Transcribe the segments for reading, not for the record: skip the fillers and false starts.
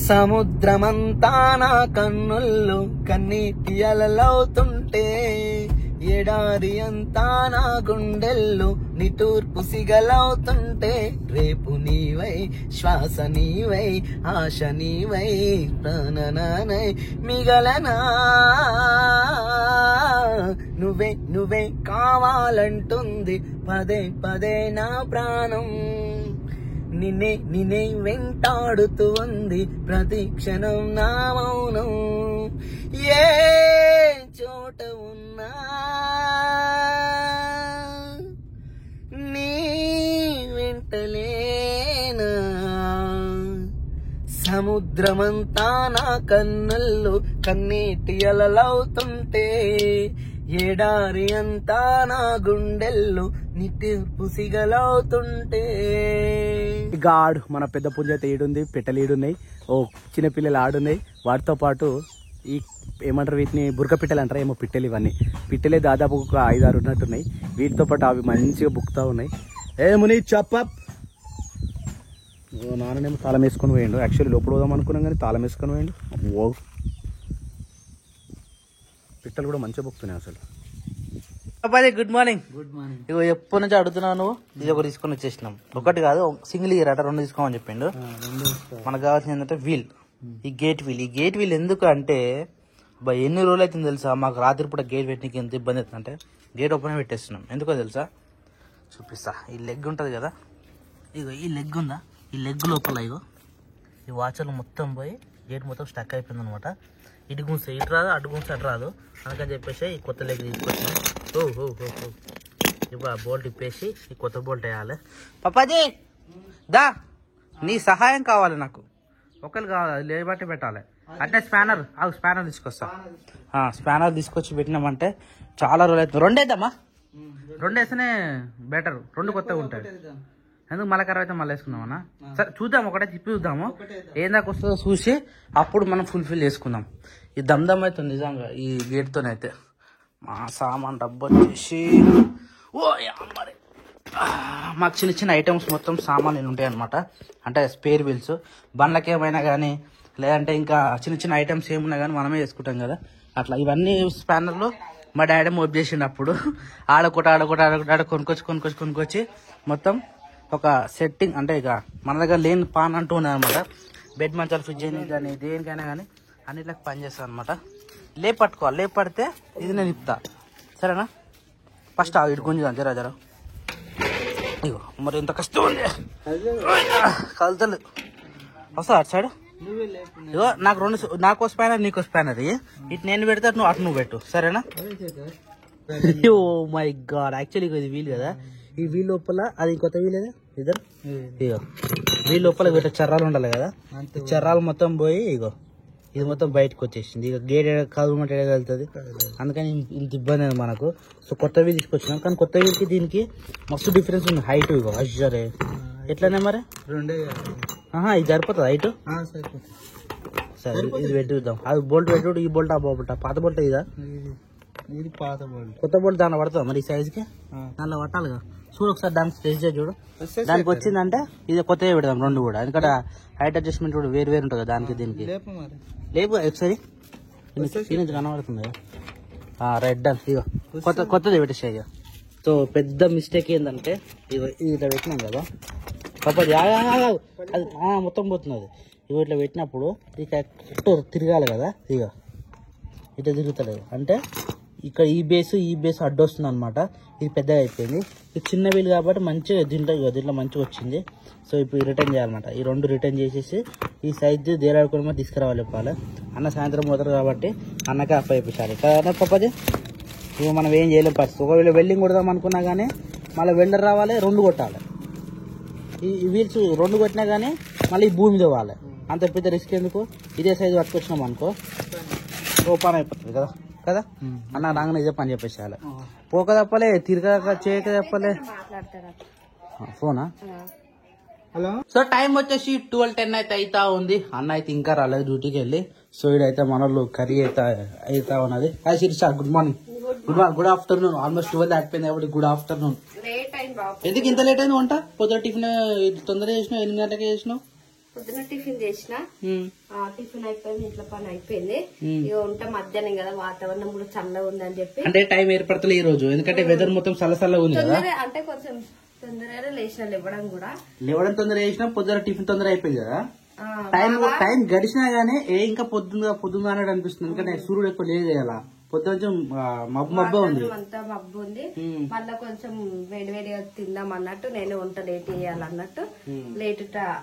సముద్రమంతా నా కన్నుల్లో కన్నీటి అలలవుతుంటే, ఎడారి అంతా నా గుండెల్లో నిటూర్పు సిగలవుతుంటే, రేపు నీవై శ్వాస నీవై ఆశ నీవై ప్రాణనానై మిగలనా, నువ్వే నువ్వే కావాలంటుంది పదే పదే నా ప్రాణం, నిన్నే నిన్నే వెంటాడుతూ ఉంది ప్రతి క్షణం నా మౌనం, ఏ చోట ఉన్నా నీ వెంటలేనా, సముద్రమంతా నా కన్నుల్లో కన్నీటి అలలవుతుంటే, ఎడారి అంతా నా గుండెల్లో నిట్టూర్పు సిగలవుతుంటే. గాడ్ మన పెద్ద పుంజ అయితే ఈడుంది, పెట్టెలు ఈడున్నాయి, ఓ చిన్నపిల్లలు ఆడున్నాయి. వాటితో పాటు ఈ ఏమంటారు వీటిని బురక పిట్టలు అంటారు, ఏమో పిట్టెలు, ఇవన్నీ పిట్టలే దాదాపు ఒక 5-6 ఉన్నట్టున్నాయి. వీటితో పాటు అవి మంచిగా బుక్తా ఉన్నాయి. ఏముని చెప్పప్ నాన్ననేమో తాళం వేసుకొని పోయిండు. యాక్చువల్లీ లోపల పోదాం అనుకున్నాం కానీ తాళం వేసుకొని పోయిండు. ఓ పిట్టలు కూడా మంచిగా బుక్తున్నాయి అసలు. Good morning. Good morning. ఇగో ఎప్పటి నుంచి అడుగుతున్నాను, ఇది ఒకటి తీసుకొని వచ్చేసినాం. ఒకటి కాదు, సింగిల్ ఇయర్ అట, 2 తీసుకోమని చెప్పిండు. మనకు కావాల్సింది ఏంటంటే వీల్, ఈ గేట్ వీల్. ఈ గేట్ వీల్ ఎందుకు అంటే ఎన్ని రోజులు అవుతుంది తెలుసా, మాకు రాత్రి పూట గేట్ పెట్టడానికి ఎంత ఇబ్బంది అవుతుందంటే గేట్ ఓపెన్ పెట్టేస్తున్నాం. ఎందుకో తెలుసా, చూపిస్తా. ఈ లెగ్ ఉంటుంది కదా, ఇగో ఈ లెగ్ ఉందా, ఈ లెగ్ లోపల ఇగో ఈ వాచర్లు మొత్తం పోయి గేట్ మొత్తం స్టక్ అయిపోయింది అనమాట. ఇటు గుంస్తే ఇటు రాదు, అటు గుంస్తే అటు రాదు. అందుకని చెప్పేసి ఈ కొత్త లెగ్ తీసుకొచ్చాను. ఇప్పుడు ఆ బోల్ట్ ఇప్పేసి ఈ కొత్త బోల్ట్ వేయాలి. పప్పాజీ దా, నీ సహాయం కావాలి నాకు, ఒకరు కావాలి, లేబట్టి పెట్టాలి. అంటే స్పానర్ తీసుకొస్తా. స్పానర్ తీసుకొచ్చి పెట్టినామంటే చాలా రోజులు అవుతుంది. 2 వేద్దామా, 2 వేస్తేనే బెటర్, 2 కొత్తగా ఉంటాయి. ఎందుకు మళ్ళీ ఖరాబ్ అయితే మళ్ళీ వేసుకుందామన్నా. సరే చూద్దాం, ఒకటే తిప్పి చూద్దాము, ఏం దాకా వస్తుందో చూసి అప్పుడు మనం ఫుల్ఫిల్ చేసుకుందాం. ఈ దమ్దమ్ అవుతుంది నిజంగా ఈ గేట్తోనైతే. మా సామాన్ డబ్బు వచ్చేసి మరి మాకు చిన్న చిన్న ఐటమ్స్ మొత్తం సామాన్లు ఉంటాయి అనమాట. అంటే స్పేర్ వీల్స్, బండ్లకి ఏమైనా కానీ, లేదంటే ఇంకా చిన్న చిన్న ఐటమ్స్ ఏమున్నా కానీ మనమే వేసుకుంటాం కదా, అట్లా ఇవన్నీ స్పానర్లో మా డాడీ మోప్ చేసిండు. ఆడకొట కొనుక్కొచ్చి మొత్తం ఒక సెట్టింగ్, అంటే ఇక మన దగ్గర లేని పాన్ అంటూ ఉన్నది అనమాట. బెడ్ మంచాలు ఫిట్ చేయడానికి కానీ దేనికైనా కానీ అన్నిట్లకి పని చేస్తాను అనమాట. లేపట్టుకోవాలి, లేపడితే ఇది నేను ఇప్తా, సరేనా? ఫస్ట్ ఇటు గుంజుదాం జరా. ఇగో మరి ఎంత కష్టం ఉంది, కలుతలు వస్తా అటు సైడ్. ఇగో నాకు స్పానర్, నీకో స్పానర్. ఇటు నేను పెడతా, నువ్వు పెట్టు, సరేనా? ఓ మై గాడ్, యాక్చువల్లీ ఇది వీల్ కదా, ఈ వీల్ లోపల అది కొత్త వీల్ కదా ఇద్దరు. ఇగో వీల్ లోపల వీటి చర్రాలు ఉండాలి కదా, చర్రాలు మొత్తం పోయి ఇగో ఇది మొత్తం బయటకు వచ్చేసింది. ఇక గేట్ కదలమంటే వెళ్తుంది, అందుకని ఇంత ఇబ్బంది అయింది మనకు. సో కొత్త వీల్ తీసుకొచ్చినాం, కానీ కొత్త వీల్కి దీనికి మస్తు డిఫరెన్స్ ఉంది హైట్. ఇగో అజ్జరే ఎట్లనే మరి 2 ఇది సరిపోతుంది హైట్. సరే ఇది పెట్టుద్దాం, అది బోల్ట్ పెట్టు. ఈ బోల్ట్ ఆ బోల్ట్ పాత బోల్ట్ ఇదా, ఇది పాత బోల్ట్. కొత్త బోల్ట్ దాంట్లో పడుతుంది మరి ఈ సైజుకి, దాంట్లో పట్టాలిగా. చూడు ఒకసారి దానికి టెస్ట్ చేసి చూడు, దానికి వచ్చిందంటే ఇది కొత్తగా పెడదాం 2 కూడా. ఎందుకంటే హైట్ అడ్జస్ట్మెంట్ కూడా వేరు ఉంటుంది కదా దానికి దీనికి. లేపు ఒకసారి కనబడుతుంది కదా, రైట్ డన్. ఇగో కొత్తది పెట్టేసా. ఇక సో పెద్ద మిస్టేక్ ఏంటంటే ఇగో ఇది ఇట్లా పెట్టినాం కదా పాప, అది మొత్తం పోతుంది. ఇగో ఇట్లా పెట్టినప్పుడు ఇక చుట్టూ తిరగాలి కదా, ఇక ఇట్లా తిరుగుతలేదు అంటే ఇక్కడ ఈ బేస్ అడ్డొస్తుంది అనమాట. ఇది పెద్దగా అయిపోయింది, ఇది చిన్న వీలు కాబట్టి మంచిగా దీంట్లో మంచిగా వచ్చింది. సో ఇప్పుడు రిటర్న్ చేయాలన్నమాట. ఈ 2 రిటర్న్ చేసేసి ఈ సైజ్ దేరాడుకొని తీసుకురావాలి. చెప్పాలి అన్న సాయంత్రం పోతారు కాబట్టి అన్నకే అప్ప అయిపోయాలి కదా పప్పది. ఇక మనం ఏం చేయలేం పరిస్థితి. ఒకవేళ వెల్డింగ్ కొడదాం అనుకున్నా కానీ మళ్ళీ వెండర్ రావాలి, 2 కొట్టాలి. ఈ వీల్స్ 2 కొట్టినా కానీ మళ్ళీ భూమి తవ్వాలి, అంత పెద్ద రిస్క్ ఎందుకు. ఇదే సైజు పట్టుకొచ్చినాం అనుకో ఓపెన్ అయిపోతుంది కదా కదా అన్న. రాగానే ఇదే పని చెప్పేసాలి, పోక తప్పలే, తిరగక చేయక తప్పలే. ఫోనా? హలో. సో టైం వచ్చేసి 12:10 అయితే అవుతా ఉంది. అన్న అయితే ఇంకా రాలేదు డ్యూటీకి వెళ్ళి. సో ఇడైతే మన వాళ్ళు కర్రీ అయితే అవుతా ఉన్నది. Sirisha good morning. Good afternoon. Almost 12 దాటిపోయింది కాబట్టి గుడ్ ఆఫ్టర్నూన్. ఎందుకు ఇంత లేట్ అయింది వంట? పొద్దున టిఫిన్ తొందరగా చేసినావు, 8 గంటలకే చేసినావు. పొద్దున టిఫిన్ చేసిన టిఫిన్ అయిపోయింది, ఇంట్లో పని అయిపోయింది. ఇక ఉంటా మధ్యాహ్నం కదా, వాతావరణం కూడా చల్లగా ఉందని చెప్పి అంటే టైం ఏర్పడతలే ఈ రోజు, ఎందుకంటే వెదర్ మొత్తం చల్లగా ఉంది కదా. అంటే కొంచెం తొందరగా లేచిన లేవడం తొందర చేసినా, పొద్దున టిఫిన్ తొందర అయిపోయింది కదా. టైం గడిచినా గానీ ఇంకా పొద్దుగా అన్నట్టు అనిపిస్తుంది, ఎందుకంటే సూర్యుడు ఎక్కువ లేదు కదా. పొద్దున మబ్బు ఉంది, అంతా మబ్బు ఉంది. మళ్ళా కొంచెం వేడివేడిగా తిందాం అన్నట్టు నేను వంట లేట్ చేయాలన్నట్టు లేట్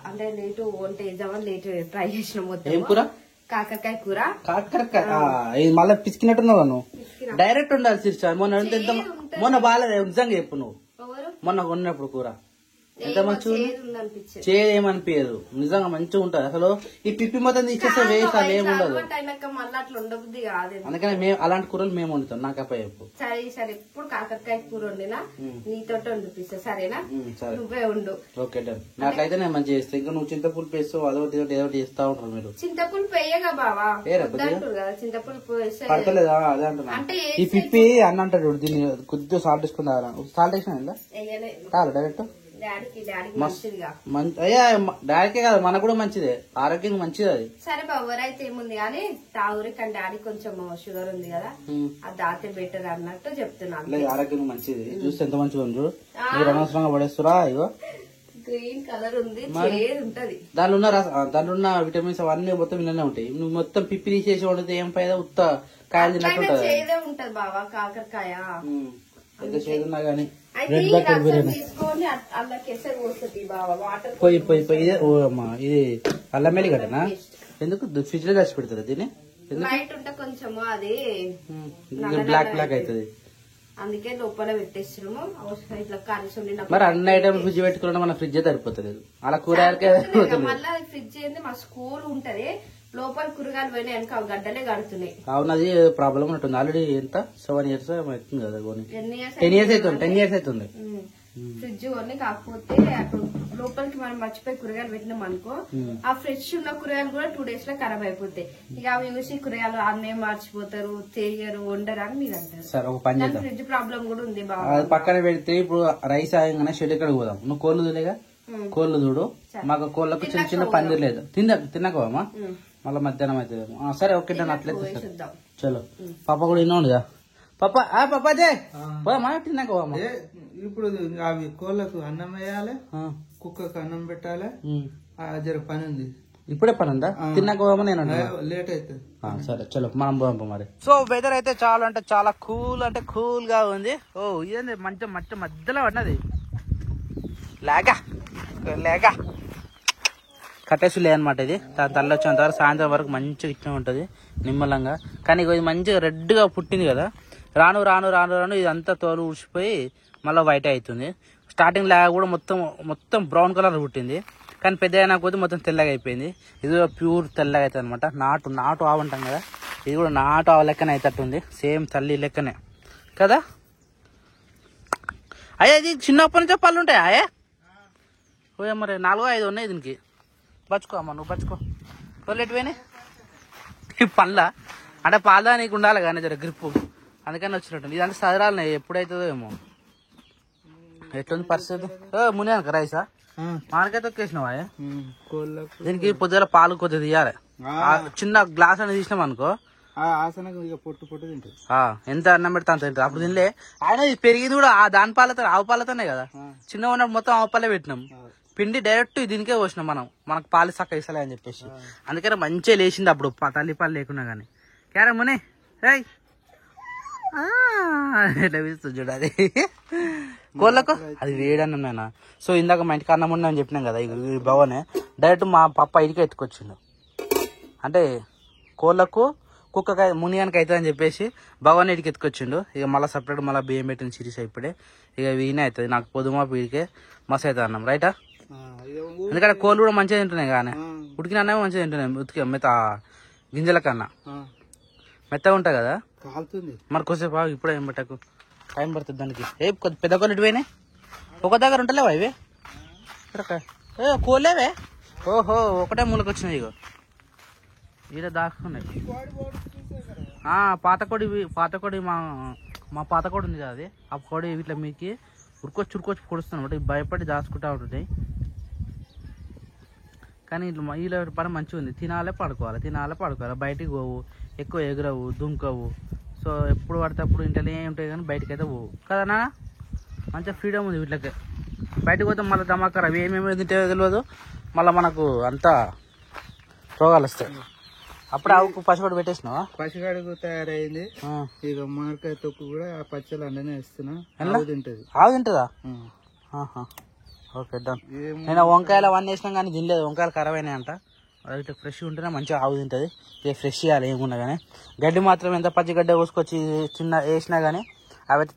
అంటే లేట్ వంట చేద్దామని లేట్ ట్రై చేసిన. మొత్తం కూర కాకరకాయ కూర. కాకరకాయ మళ్ళీ పిసికినట్టున్నావు నువ్వు, డైరెక్ట్ ఉండాలి సిరిచా. మొన్న బాగాలేదు నిజంగా చెప్పు నువ్వు, మొన్న కొన్నప్పుడు కూర ఎంత మంచిగా చేదేమనిపించదు, నిజంగా మంచిగా ఉంటది. అసలు ఈ పిప్పి మొత్తం తీసేస్తే వేస్ట్, అది ఏముండదు. అందుకని మేము అలాంటి కూరలు మేము వండుతాం. నాకు అప్ప చెప్పు. సరే సరే, ఇప్పుడు కాకరకాయ కూర వండినా నీతో వండిపిస్తా, సరేనా? నువ్వే ఉండు. Okay done. నాకైతే నేను మంచిగా చేస్తాను. ఇంకా నువ్వు చింతపులుపు వేస్తావు, అదొకటి ఏదో చేస్తా ఉంటారు మీరు. చింతపులుపు వేయగా బావా, చింతపులుపు పడతలేదా? అదే అంటున్నా. ఈ పిప్పి అన్న అంటాడు, దీన్ని కొద్దిగా సాల్ట్ వేసుకుని సాల్ట్ వేసినా కాదు డైరెక్ట్. అయ్యా డాడీకే కాదు, మనకు కూడా మంచిదే, ఆరోగ్యం మంచిది అది. సరే బావరైతే ఏముంది కానీ తాగురి, కానీ డాడీ కొంచెం షుగర్ ఉంది కదా, అది దాతే బెటర్ అన్నట్టు చెప్తున్నాను. ఆరోగ్యం మంచిది, చూస్తే ఎంత మంచిగా ఉంది. మీరు అనవసరంగా పడేస్తురా. ఇగో గ్రీన్ కలర్ ఉంది, చేదు ఉంటది. దాంట్లో ఉన్న విటమిన్స్ అవన్నీ మొత్తం ఇలానే ఉంటాయి. నువ్వు మొత్తం పిప్పి తీసేసి వండితే ఏం పైదా ఉత్త కాయలు తిన్నట్టు చేదే ఉంటది బావా కాకరకాయ. ఎంత చేదు ఉన్నా గానీ తీసుకొని అల్లా కేసరి పోస్తుంది బావా, వాటర్ పోయి ఇది అల్లం మెల్లిగడ్డనా? ఎందుకు ఫ్రిడ్జ్ లో దాచి పెడతారు దీన్ని? లైట్ ఉంటే కొంచెము అది బ్లాక్ అవుతుంది, అందుకే లోపల పెట్టేస్తున్నాము. ఇట్లా కలిసి మరి అన్ని ఐటమ్ ఫ్రిడ్జ్ పెట్టుకున్నా మన ఫ్రిడ్జ్ సరిపోతుంది. అలా కూరగాయలకే మళ్ళీ ఫ్రిడ్జ్ ఏంది, మా స్కూల్ ఉంటది లోపల కూరగాయలు పోయినా వెనక గడ్డలే కడుతున్నాయి. అవును, అది ప్రాబ్లం ఉంటుంది. ఆల్రెడీ ఎంత 7 years అవుతుంది కదా, 10 years అవుతుంది ఫ్రిడ్జ్ కొని. కాకపోతే అటు లోపలికి మనం మర్చిపోయి కూరగాయలు పెట్టినాం అనుకో, ఆ ఫ్రెష్ ఉన్న కూరగాయలు కూడా 2 days లో ఖరాబ్ అయిపోతాయి. ఇక అవి చూసి కూరగాయలు అన్నే మర్చిపోతారు, చేయరు, వండరు అని మీరు అంటారు. సరే ఒక పని చేద్దాం, ఫ్రిడ్జ్ ప్రాబ్లం కూడా ఉంది బాగా. అది పక్కన పెడితే ఇప్పుడు రైస్ ఆయంగానే షెడ్ ఎక్కడికి పోదాం. నువ్వు కోళ్ళు చూడలేగా, కోళ్ళు చూడు. మాకు కోళ్ళకు చిన్న చిన్న పందిరు లేదు, తిన్నాకోమా మళ్ళీ మధ్యాహ్నం అయితే. సరే ఓకే డన్, అట్లయితే చలో. పాప కూడా విన్నాడుగా. పాపాదే తిన్నాక ఇప్పుడు అవి కోళ్ళకు అన్నం వేయాలి, కుక్కకు అన్నం పెట్టాలి, జర పని ఉంది. ఇప్పుడే పని ఉందా? తిన్నాక నేను లేట్ అవుతుంది. సరే చలో మనం పోదాం మరి. సో వెదర్ అయితే చాలా అంటే చాలా కూల్ గా ఉంది. ఓ ఇదేంది మంచి మధ్యలో పడినది లేక కట్టేసులే అనమాట. ఇది తల్లి వచ్చేంత వరకు సాయంత్రం వరకు మంచిగా ఇట్లా ఉంటుంది నిమ్మలంగా. కానీ ఇది మంచిగా రెడ్గా పుట్టింది కదా, రాను ఇదంతా తోలు ఊసిపోయి మళ్ళీ వైట్ అవుతుంది. స్టార్టింగ్ లాగా కూడా మొత్తం బ్రౌన్ కలర్ పుట్టింది, కానీ పెద్ద అయినా కొద్ది మొత్తం తెల్లగా అయిపోయింది. ఇది ప్యూర్ తెల్లగా అవుతుంది అనమాట. నాటు ఆవు అంటాం కదా, ఇది కూడా నాటు ఆవు లెక్కనే అవుతట్టుంది, సేమ్ తల్లి లెక్కనే కదా. అయ్యా ఇది చిన్నప్పటి నుంచే పళ్ళు ఉంటాయా? అయ్యా పోయా మరి 4-5 ఉన్నాయి దీనికి. బచ్చుకో అమ్మ, నువ్వు బచ్చుకో. ఎటువైనా పళ్ళ అంటే పాలదా నీకు ఉండాలి కానీ జర గ్రిప్పు, అందుకని వచ్చినట్టు. ఇదంతా సదరాలి, ఎప్పుడైతుందో ఏమో. ఎట్లుంది పరిస్థితి? మునియాక రైసా మానకాయ తొక్కేసినావా? దీనికి పొద్దున పాలు కొద్దిగా తీయాలి. చిన్న గ్లాస్ అనేది తీసినాం అనుకో, పొట్టు తింటుంది. ఎంత అన్నం పెడతా అంత తింటుంది. అప్పుడు తినలే ఆయన పెరిగింది కూడా దాని పాలతో, ఆవు పాలతోనే కదా. చిన్న ఉన్నప్పుడు మొత్తం ఆవు పాలే పెట్టినాం, పిండి డైరెక్ట్ దీనికే పోసినాం మనం, మనకు పాలు చక్క ఇస్తలే అని చెప్పేసి. అందుకని మంచిగా లేచింది అప్పుడు తల్లి పాలు లేకున్నా కానీ. క్యారా ముని ఎట్లా పిలుస్తుంది చూడు అది కోళ్ళకు, అది వేడన్నం నాయన. సో ఇందాక మా ఇంటికి అన్నం ఉండని చెప్పినాం కదా, ఈ భవనే డైరెక్ట్ మా పప్ప ఇంటికి ఎత్తుకొచ్చిండు. అంటే కోళ్ళకు కుక్కకాయ మునియానికి అవుతుంది అని చెప్పేసి భవన్ ఇంటికి ఎత్తుకొచ్చిండు. ఇక మళ్ళీ సపరేట్ మళ్ళీ బియ్యం పెట్టిన సిరీస్ ఇప్పుడే. ఇక వీనే అవుతుంది నాకు పొద్దుమా వీడికే మస్తు అవుతుంది అన్నం, రైటా? ఎందుకంటే కోళ్ళు కూడా మంచిగా తింటున్నాయి కానీ, ఉడికిన అన్నమే మంచిగా తింటున్నాయి. ఉతికి మెత్త గింజల కన్నా మెత్తగా ఉంటాయి కదా. మరి కొద్దిసేపు ఇప్పుడే ఏం పెట్టకు, టైం పడుతుంది దానికి. పెద్ద కోళ్ళు ఇటు పోయినాయి, ఒక దగ్గర ఉంటలేవా ఇవి? కోళ్ళేవే, ఓహో ఒకటే మూలకి వచ్చినాయి. ఇగో ఈడ దాక్కున్నాయి. పాత కోడి మా పాత కోడి ఉంది కదా, అది ఆ కోడి ఇట్లా మీకు ఉరుకొచ్చి పొడుస్తున్నాయి. భయపడి దాచుకుంటా ఉంటున్నాయి. కానీ వీళ్ళ పని మంచిగా ఉంది. తినాలే పడుకోవాలి. బయటికి పోవు, ఎక్కువ ఎగురవు, దుంకవు. సో ఎప్పుడు పడితే అప్పుడు ఇంట్లోనే ఉంటాయి కానీ బయటకు అయితే పోవు కదా. మంచిగా ఫ్రీడమ్ ఉంది వీటికి. బయటకు పోతే మళ్ళీ ధమాకారు అవి ఏమేమి తింటే తెలియదు, మళ్ళీ మనకు అంతా రోగాలు వస్తాయి. అప్పుడు ఆవుకు పసిగొడ్డు పెట్టేసినావా? పసిగడుగు తయారైంది. ఇక మామిడికాయ తొక్కు కూడా ఆ పచ్చలు అండనే ఇస్తున్నా. తింటది. ఆవు తింటుందా? Okay done. నేను వంకాయలు అవన్నీ వేసినాం కానీ తినలేదు. వంకాయలు ఖరాబ్ అయినాయి అంట. ఇట్లా ఫ్రెష్ ఉంటేనే మంచిగా ఆవు తింటుంది. ఇక ఫ్రెష్ చేయాలి ఏమున్నా కానీ. గడ్డి మాత్రం ఎంత పచ్చి గడ్డ కోసుకొచ్చి చిన్న వేసినా కానీ అవైతే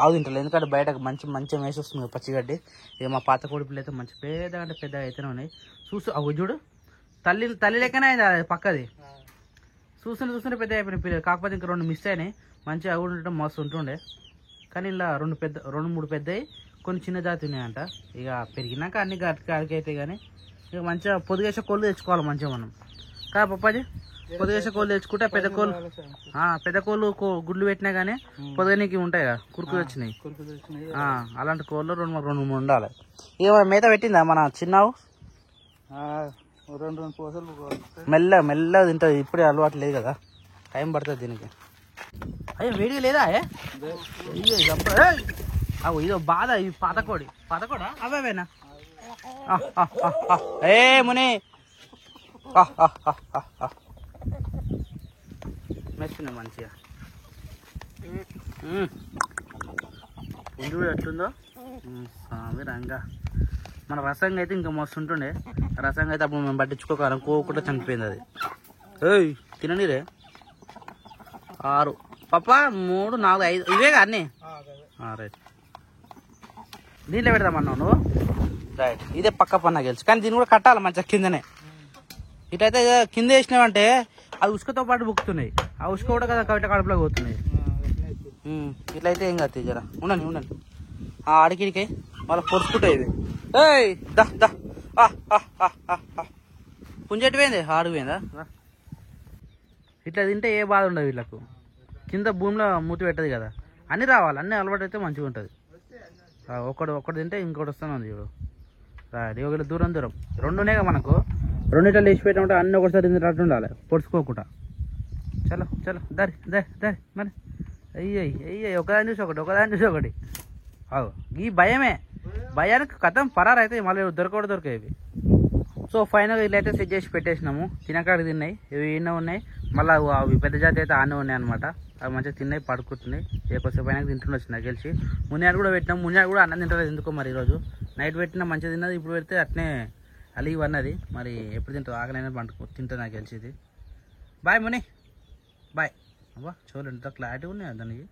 ఆవు తింటలేదు. ఎందుకంటే బయటకు మంచిగా మేసి వస్తుంది పచ్చిగడ్డి. ఇక మా పాత కోడి పిల్లలు అయితే మంచి పెద్దగా అయితేనే ఉన్నాయి. అవి చూడు తల్లి లెక్కనే అయింది పక్కది. చూస్తుంటే పెద్ద అయిపోయినాయి పిల్లలు. కాకపోతే ఇంకా 2 మిస్ అయినాయి. మంచిగా అవి ఉండటం మస్తు ఉంటుండే. కానీ ఇలా 2-3 పెద్దవి, కొన్ని చిన్న జాతి ఉన్నాయంట. ఇక పెరిగినాక అన్ని గాడికి అవుతాయి. కానీ ఇక మంచిగా పొదిగేసే కోళ్ళు తెచ్చుకోవాలి మంచిగా మనం కదా పప్పాజీ. పొదిగేసే కోళ్ళు తెచ్చుకుంటే పెద్ద కోళ్ళు గుడ్లు పెట్టినా కానీ పొదగనికి ఉంటాయి కదా, కురుకులు వచ్చినాయి. అలాంటి కోళ్ళు 2-3 ఉండాలి. ఇక మేత పెట్టిందా మన చిన్నావు? 2 పూసలు మెల్లగా తింటుంది. ఇప్పుడే అలవాటు లేదు కదా, టైం పడుతుంది దీనికి. అయ్యో వేడిగా లేదా? ఇదో బాధ. ఇవి పాతకోడా అవేనా? ఏ ముని మెస్తున్నాయి మంచిగా. పుంజు ఎట్లుందో స్వామి రంగా. మన రసంగా అయితే ఇంకా మస్తు ఉంటుండే. రసంగా అయితే అప్పుడు మేము పట్టించుకోకాలం కోకుండా చనిపోయింది అది. ఏయ్ తిననీరే. 6 పప్ప 3, 4, 5 ఇవే అన్నీ రైట్. దీంట్లో పెడదామన్నావు నువ్వు రైట్. ఇదే పక్క పన్న గెలిచి. కానీ దీన్ని కూడా కట్టాలి మంచిగా కిందనే. ఇటైతే కింద వేసినావంటే అది ఉసుకతో పాటు బుక్కుతున్నాయి. ఆ ఉసుక కూడా కదా కడుపులో పోతున్నాయి. ఇట్లయితే ఏం కాదు. జరా ఉండండి ఆడికిడికి మళ్ళీ పొడుచుకుంటాయి ఇవి. ఏయ్ దా పుంజెట్టిపోయింది, ఆడిపోయిందా? ఇట్లా తింటే ఏ బాధ ఉండదు వీళ్ళకు. కింద భూమిలో మూతి పెట్టదు కదా. అన్నీ రావాలి, అన్నీ అలవాటు అయితే మంచిగా ఉంటుంది. ఒకటి తింటే ఇంకోటి వస్తూనే ఉంది ఇప్పుడు. రాడి ఒకవేళ దూరం 2 ఉన్నాయిగా మనకు. 2 లేచి పెట్టినట్టు అన్నీ ఒకటిసారి తింటున్నట్టు ఉండాలి, పొడుచుకోకుండా. చలో దారి మరి. అయ్యి ఒకదాని చూసి ఒకటి. ఈ భయానికి కథం పరారైతే మళ్ళీ దొరకేవి. సో ఫైనల్గా ఇట్లయితే సెట్ చేసి పెట్టేసినాము. తినకాడికి తిన్నాయి, ఇవి ఎన్నో ఉన్నాయి. మళ్ళీ అవి పెద్ద జాతి అయితే ఆనే ఉన్నాయి అనమాట. అవి మంచిగా తిన్నాయి, పడుకుంటున్నాయి. కొద్దిసేపు అయినా తింటుండొచ్చు నాకు తెలిసి. మునియాడు కూడా పెట్టినాం. మునియాడు కూడా అన్నం తింటలేదు ఎందుకో మరి. ఈరోజు నైట్ పెట్టినా మంచిగా తిన్నది, ఇప్పుడు పెడితే అట్నే అలిగి అన్నది. మరి ఎప్పుడు తింటావు? ఆకలైనా తింటుంది నాకు తెలిసి. ఇది బాయ్ ముని, బాయ్. అబ్బా చూడండి ఎంత క్లారిటీ ఉన్నాయి దానికి.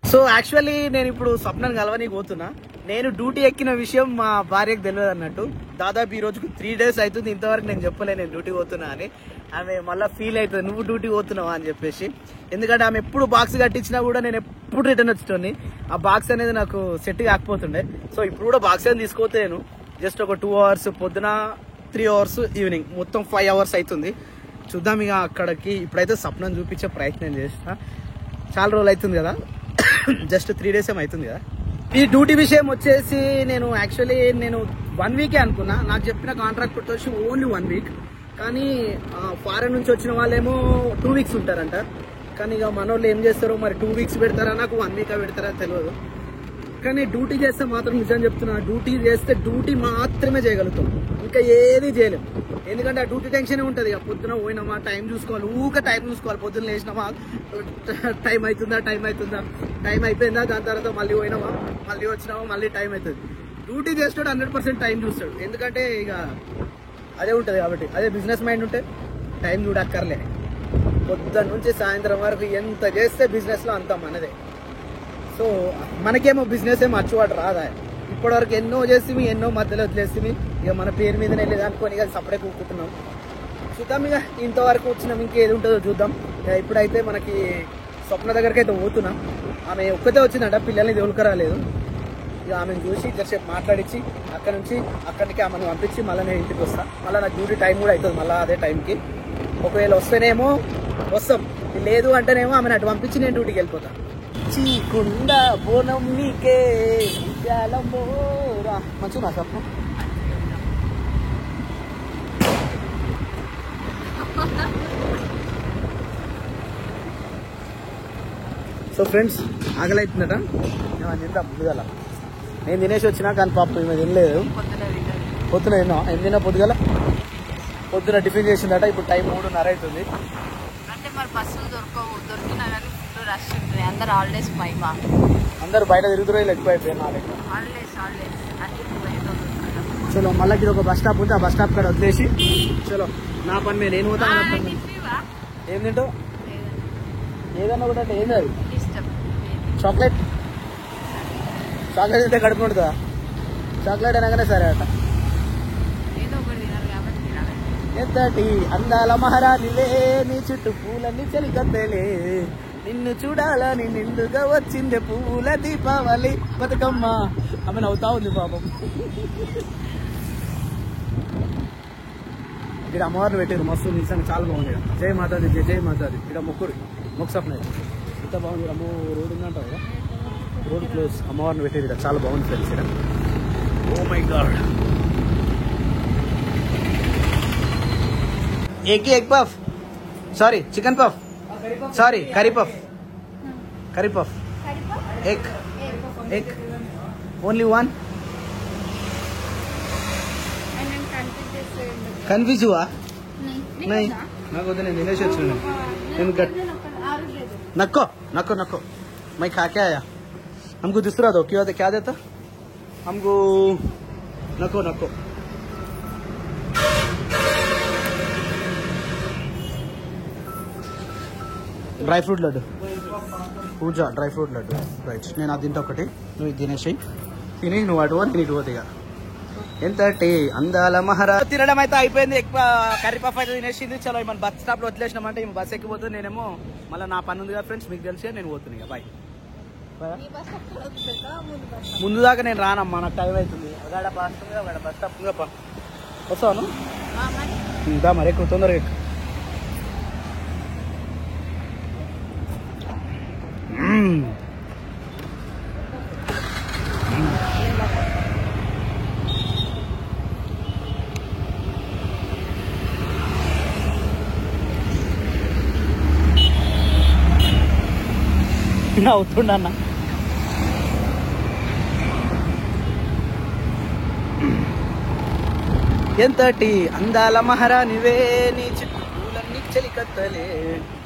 సో యాక్చువల్లీ నేను ఇప్పుడు స్వప్నాన్ని కలవని పోతున్నా. నేను డ్యూటీ ఎక్కిన విషయం మా భార్యకు తెలియదు అన్నట్టు. దాదాపు ఈ రోజుకు 3 days అవుతుంది. ఇంతవరకు నేను చెప్పలే నేను డ్యూటీ పోతున్నా అని. ఆమె మళ్ళీ ఫీల్ అవుతుంది, నువ్వు డ్యూటీ పోతున్నావా అని చెప్పేసి. ఎందుకంటే ఆమె ఎప్పుడు బాక్స్ కట్టించినా కూడా నేను ఎప్పుడు రిటర్న్ వచ్చేటోని. ఆ బాక్స్ అనేది నాకు సెట్ కాకపోతుండే. సో ఇప్పుడు కూడా బాక్స్ అని తీసుకోతే నేను జస్ట్ ఒక 2 hours పొద్దున, 3 hours ఈవినింగ్, మొత్తం 5 hours అవుతుంది. చూద్దాం ఇక అక్కడికి. ఇప్పుడైతే స్వప్నం చూపించే ప్రయత్నం చేస్తా. చాలా రోజులు అవుతుంది కదా, జస్ట్ 3 days ఏమవుతుంది కదా. ఈ డ్యూటీ విషయం వచ్చేసి నేను 1 week అనుకున్నా. నాకు చెప్పిన కాంట్రాక్ట్ వచ్చి ఓన్లీ 1 week. కానీ ఫారెన్ నుంచి వచ్చిన వాళ్ళేమో 2 weeks ఉంటారంట. కానీ ఇక మన వాళ్ళు ఏం చేస్తారో మరి, 2 weeks పెడతారా నాకు 1 week పెడతారా తెలియదు. కానీ డ్యూటీ చేస్తే మాత్రం నిజం చెప్తున్నా, డ్యూటీ చేస్తే డ్యూటీ మాత్రమే చేయగలుగుతాం, ఇంకా ఏది చేయలేం. ఎందుకంటే ఆ డ్యూటీ టెన్షనే ఉంటుంది. ఇక పొద్దున పోయినామా టైం చూసుకోవాలి, టైం చూసుకోవాలి. పొద్దున్న లేచినామా టైం అవుతుందా, టైం అయిపోయిందా, దాని తర్వాత మళ్ళీ పోయినామా, మళ్ళీ వచ్చినామా, మళ్ళీ టైం అవుతుంది. డ్యూటీ చేస్తాడు 100% టైం చూస్తాడు. ఎందుకంటే ఇక అదే ఉంటుంది కాబట్టి. అదే బిజినెస్ మైండ్ ఉంటే టైం చూడక్కర్లే. పొద్దున్న నుంచి సాయంత్రం వరకు ఎంత చేస్తే బిజినెస్లో అంత మనదే. సో మనకేమో బిజినెస్ ఏమో అచ్చువాడు రాదా. ఇప్పటివరకు ఎన్నో చేసి ఎన్నో మధ్యలో వదిలేసి ఇక మన పేరు మీదనే వెళ్ళేది అనుకోని ఇక సపరేట్ కూర్చుంటున్నాం. చూద్దాం ఇక ఇంతవరకు వచ్చినాం, ఇంకేది ఉంటుందో చూద్దాం. ఇప్పుడైతే మనకి స్వప్న దగ్గరికి అయితే పోతున్నాం. ఆమె ఒక్కతే వచ్చిందంట, పిల్లల్ని తోలుకరాలేదు. ఇక ఆమెను చూసి జస్ట్ మాట్లాడించి అక్కడికి ఆమెను పంపించి మళ్ళీ నేను ఇంటికి వస్తాను. మళ్ళీ నాకు డ్యూటీ టైం కూడా అవుతుంది మళ్ళీ అదే టైంకి. ఒకవేళ వస్తేనేమో వస్తాం, లేదు అంటేనేమో ఆమెను అటు పంపించి నేను డ్యూటీకి వెళ్ళిపోతాను. చీకుండా బోనం నీకే మంచిగా స్వప్నం. సో ఫ్రెండ్స్ ఆకలి అవుతుందట మేము తింటాం పొద్దుగల. నేను తినేసి వచ్చినా కానీ పాపం మేము తినలేదు. పొద్దున తిన్నా ఏం తిన్నా పొద్దున టిఫిన్ చేసిందట. ఇప్పుడు టైం 3:30 అవుతుంది. అంటే మరి బస్సులు దొరికినా కానీ ఫుల్ రష్ ఉంటుంది. అందరు హాలిడేస్ పైమా అందరు బయట తిరుగుతున్నారు ఎక్కువ అయిపోయారు నా లెక్క. హాలిడేస్ అన్ని చలో మళ్ళీ ఇది ఒక బస్ స్టాప్ ఉంది. ఆ బస్ స్టాప్ కాడ వదిలేసి చలో నా పని మీద నేను పోతా. ఏం తింటావు? ఏదన్నా కూడా అంటే ఏంది అది? చాక్లెట్ తింటే కడుపు ఉంటుందా? చాక్లెట్ అనగానే సరే అట. ఎంతటి అందాల మహారాణిలే నీ చుట్టూ పూలన్నీ చెలికత్తేలే, నిన్ను చూడాలని నిండుగా వచ్చిందే పూల దీపావళి బతుకమ్మ. ఆమె నవ్వుతా ఉంది పాపం. ఇక్కడ అమ్మవారిని పెట్టారు మస్తు నిజంగా చాలా బాగుంది. జై మాతాది జై మాతాది. ఇక్కడ మొక్కుసప్న ఎంత బాగుంది. అమ్మో రోడ్డు ఉందంటావు కదా, రోడ్ క్లోజ్. అమ్మవారిని పెట్టారు ఇక్కడ చాలా బాగుంది ఫ్రెండ్స్ ఇక్కడ. Oh my God. Egg puff, sorry chicken puff, sorry curry puff egg only one. Confuse हुआ नहीं నాకు వద్దు, నేను తినేసి వచ్చిన. నేను नको मैं खा के आया. हमको दूसरा दो. क्या देता हमको? नको డ్రై ఫ్రూట్ లడ్డు పూజ డ్రై ఫ్రూట్ లడ్డు రైట్. నేను అది తింటా ఒకటి, నువ్వు ఇది తినేసి తిని నువ్వు అటు నేను ఇటు పోతే. ఇక ఎంతటి అందాల మహారాజ్. తినడం అయితే అయిపోయింది. ఎక్కువ కర్రీ పఫ్ అయితే తినేసింది. చలో మన బస్ స్టాప్ లో వదిలేసినామంటే ఈ బస్ ఎక్కిపోతుంది. నేనేమో మళ్ళీ నా పని ఉంది కదా ఫ్రెండ్స్, మీకు తెలిసి నేను పోతుంది. ఇక బాయ్. ముందు దాకా నేను రానమ్మా, నాకు టైం అవుతుంది. అక్కడ బస్ స్టాప్ వస్తాను. ఇంకా మరి ఎక్కువ తొందరగా ఎక్కువ. అవుతుండన్న ఎంతటి అందాల మహారాణివే నీ చుట్టూ పూలన్నీ చెలికత్తలే,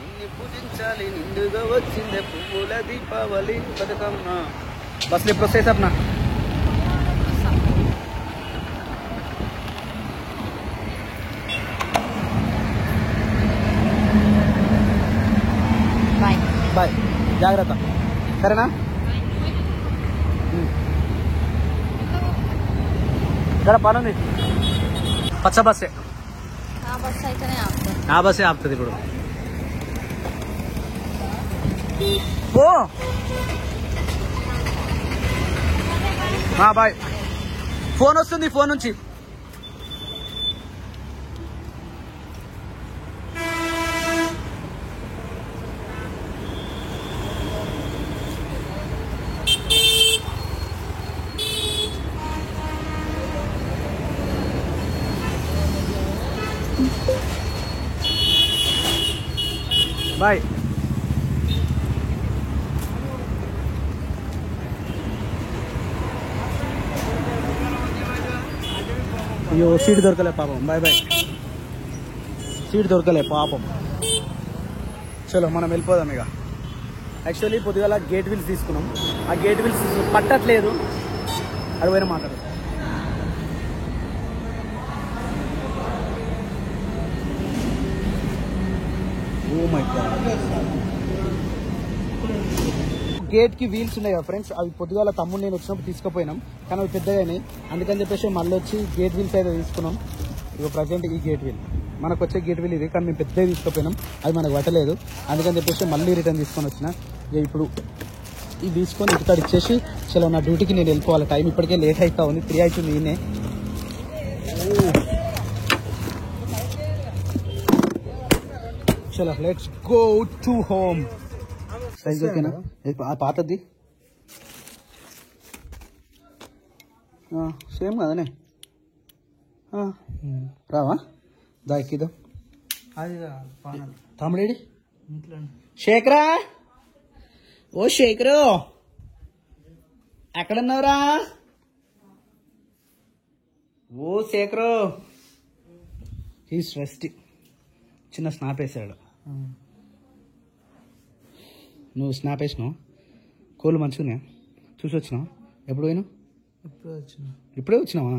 నిన్ను పూజించాలి నిండుగా వచ్చిందే పువ్వుల దీపావళి బతుకమ్మ. బస్సులు ఎప్పుడు వస్తాయి సార్? బాయ్, జాగ్రత్త సరేనా? ఇక్కడ పని ఉంది. పచ్చ బస్సే, ఆ బస్సే ఆపుతుంది ఇప్పుడు. బాయ్. ఫోన్ వస్తుంది, ఫోన్ నుంచి. బాయ్. అయ్యో సీట్ దొరకలే పాపం. Bye bye. సీట్ దొరకలే పాపం. చలో మనం వెళ్ళిపోదాం ఇక. యాక్చువల్లీ పొద్దుగాల గేట్ వీల్స్ తీసుకున్నాం. ఆ గేట్ వీల్స్ పట్టట్లేదు. అది పోయినా మాట్లాడదు. Oh my God. గేట్ కి వీల్స్ ఉన్నాయి కదా ఫ్రెండ్స్, అవి పొద్దుగాల తమ్ముడు నేను వచ్చినప్పుడు తీసుకుపోయినాం, కానీ అవి పెద్దగానే. అందుకని చెప్పేసి మళ్ళీ వచ్చి గేట్ వీల్స్ అయితే తీసుకున్నాం. ఇక ప్రజెంట్ ఈ గేట్ వీల్ మనకు వచ్చే గేట్ వీల్ ఇది, కానీ మేము పెద్దగా తీసుకుపోయినాం, అది మనకు పట్టలేదు. అందుకని చెప్పేసి మళ్ళీ రిటర్న్ తీసుకొని వచ్చిన. ఇక ఇప్పుడు ఇది తీసుకొని ఇక్కడ ఇచ్చేసి చలో నా డ్యూటీకి నేను వెళ్ళిపోవాలి. టైం ఇప్పటికే లేట్ అవుతా ఉంది, 3 అవుతుంది. ఈయనే చలో let's go to home. Size ఓకేనా? పాతది సేమ్ కదనే. రావా దా ఎక్కిద్దాం. అది తమ్ముడేడి ఇంట్లో శేఖరా ఓ శేఖరు ఎక్కడున్నావురా? ఓ శేఖరు హీస్ రెస్టింగ్. చిన్న స్నాప్ వేసాడు. నువ్వు స్నాప్ వేసినావు? కోళ్ళు మంచిగా చూసి వచ్చినావు? ఎప్పుడు పోయినావు? ఇప్పుడే వచ్చినావా?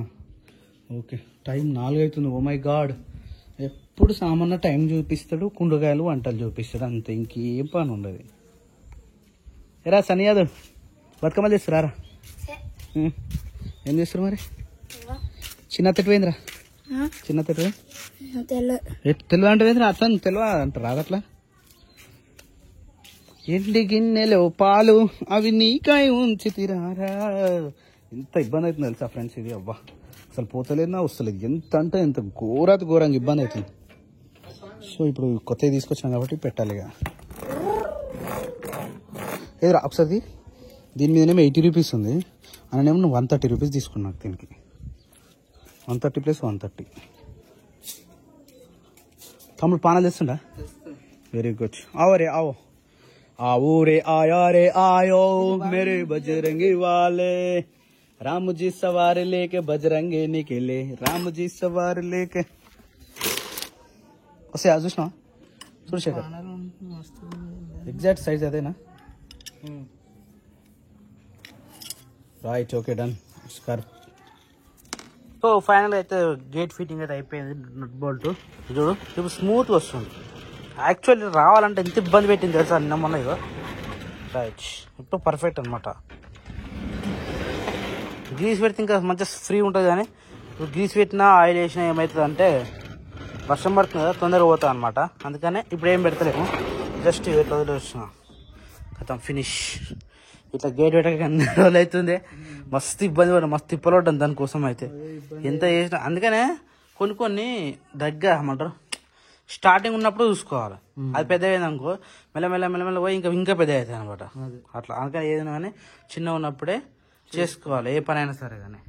ఓకే. టైం 4 అవుతుంది. ఓ మై గాడ్, ఎప్పుడు సామాన్య టైం చూపిస్తాడు, కుండకాయలు వంటలు చూపిస్తాడు, అంతే, ఇంకేం పని ఉండదు. ఎరా సన్నీ యాదవ్ బతుకమ్మ చేస్తారా? ఏం చేస్తారు మరి? చిన్న తెట్టువేంద్రా? చిన్న తెట్టువే తెలివ అంటే అతను తెలివ అంటారు రాదట్లా. ఎండి గిన్నెలో పాలు అవి నీకాయ ఉంచి తిరారా. ఎంత ఇబ్బంది అవుతుంది తెలుసా ఫ్రెండ్స్ ఇది. అవ్వా అసలు పోతలేదా వస్తలేదు. ఎంత అంటే ఎంత ఘోరంగా ఇబ్బంది అవుతుంది. సో ఇప్పుడు కొత్తవి తీసుకొచ్చినాం కాబట్టి పెట్టాలి ఇక. ఏదిరా ఒకసారి దీని మీదనేమో 80 రూపీస్ ఉంది, అనేమో నువ్వు 130 రూపీస్ తీసుకున్నావు దీనికి. 130 + 130. తమ్ముడు పానాలు తెస్తుండా? Very good. ఆవో రే ఆవో, आओ रे आया रे आयो मेरे बजरंगी वाले, राम जी सवार लेके बजरंगे निकले, राम जी सवार लेके. వస్తే అది చూసినా చూడు శేఖర్, ఎగ్జాక్ట్ సైజ్ అదేనా? Right, okay, done. Scarf. So final అయితే గేట్ ఫిట్టింగ్ అయితే అయిపోయింది. నట్ బోల్ట్ చూడు ఇప్పుడు స్మూత్గా వస్తుంది. యాక్చువల్లీ రావాలంటే ఎంత ఇబ్బంది పెట్టింది తెలుసా నిన్న మొన్న. ఇగో రైట్ ఇప్పుడు పర్ఫెక్ట్ అనమాట. గ్రీస్ పెడితే ఇంకా మంచిగా ఫ్రీ ఉంటుంది, కానీ ఇప్పుడు గ్రీస్ పెట్టినా ఆయిల్ వేసినా ఏమవుతుంది అంటే వర్షం పడుతుంది కదా, తొందరగా పోతుంది అనమాట. అందుకనే ఇప్పుడు ఏం పెడతలేము, జస్ట్ ఇట్లా వదిలేస్తున్నా. కథం ఫినిష్. ఇట్లా గేట్ పెట్టక అన్ని రోజులు అవుతుంది. మస్తు ఇబ్బంది పడ్డా, మస్తు తిప్పలు పడ్డాను దానికోసం అయితే. ఎంత చేసినా అందుకనే కొన్ని దగ్గర ఏమంటారు స్టార్టింగ్ ఉన్నప్పుడు చూసుకోవాలి. అది పెద్ద అయిందనుకో మెల్ల పోయి ఇంకా పెద్ద అవుతాయి అనమాట. అట్లా అందుకని ఏదైనా కానీ చిన్నగా ఉన్నప్పుడే చేసుకోవాలి, ఏ పని అయినా సరే కానీ.